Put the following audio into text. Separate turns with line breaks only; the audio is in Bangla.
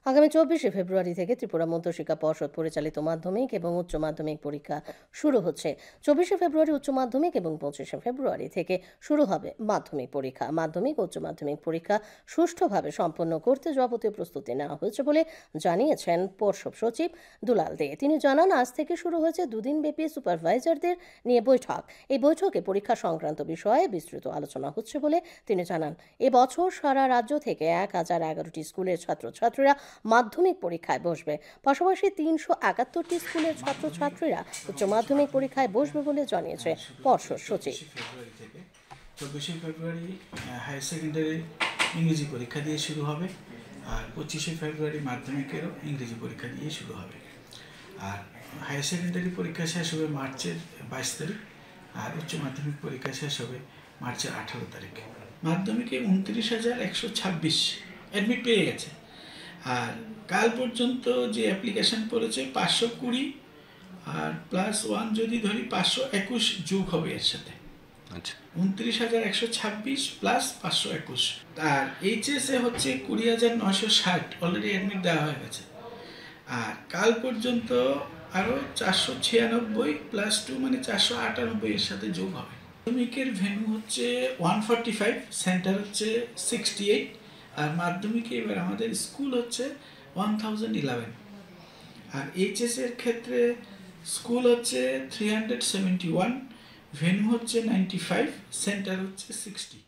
আগামী 24শে ফেব্রুয়ারি থেকে ত্রিপুরা মধ্যশিক্ষা পর্ষদ পরিচালিত মাধ্যমিক এবং উচ্চ মাধ্যমিক পরীক্ষা শুরু হচ্ছে। 24শে ফেব্রুয়ারি উচ্চ মাধ্যমিক এবং 25শে ফেব্রুয়ারি থেকে শুরু হবে মাধ্যমিক পরীক্ষা। মাধ্যমিক ও উচ্চ মাধ্যমিক পরীক্ষা সুষ্ঠুভাবে সম্পন্ন করতে যাবতীয় প্রস্তুতি নেওয়া হয়েছে বলে জানিয়েছেন পর্ষদ সচিব দুলাল দে। তিনি জানান, আজ থেকে শুরু হয়েছে দুদিনব্যাপী সুপারভাইজারদের নিয়ে বৈঠক। এই বৈঠকে পরীক্ষা সংক্রান্ত বিষয়ে বিস্তৃত আলোচনা হচ্ছে বলে তিনি জানান। এবছর সারা রাজ্য থেকে 1011টি স্কুলের ছাত্রছাত্রীরা মাধ্যমিক পরীক্ষায় বসবে। পাশাপাশি 371টি স্কুলের ছাত্রছাত্রীরা উচ্চ মাধ্যমিক পরীক্ষায় বসবে বলে জানিয়েছে পর্ষদ সচিব।
24শে ফেব্রুয়ারি হায়ার সেকেন্ডারি ইংরেজি পরীক্ষা দিয়ে শুরু হবে, আর 25শে ফেব্রুয়ারি মাধ্যমিকেরও ইংরেজি পরীক্ষা দিয়ে শুরু হবে। আর হায়ার সেকেন্ডারি পরীক্ষা শেষ হবে মার্চের 22 তারিখ, আর উচ্চ মাধ্যমিক পরীক্ষা শেষ হবে মার্চের 18 তারিখ। মাধ্যমিকে 29,126 অ্যাডমিট পেয়ে গেছে, আর কাল পর্যন্ত যে অ্যাপ্লিকেশন পড়েছে 520, আর +1 যদি ধরি 521 যোগ হবে এর সাথে। আচ্ছা, 29,126 প্লাস 521। আর এইচএসএ হচ্ছে 20,960 অলরেডি অ্যাডমিট দেওয়া হয়ে গেছে। আর কাল পর্যন্ত আরও 496 +2 মানে 498 এর সাথে যোগ হবে। মাধ্যমিকের ভেন্যু হচ্ছে 145, সেন্টার হচ্ছে 68, আর মাধ্যমিকে এবার আমাদের স্কুল হচ্ছে 1011। আর এইচএস এর ক্ষেত্রে স্কুল হচ্ছে 371, ভেন্যু হচ্ছে 95, সেন্টার হচ্ছে 60।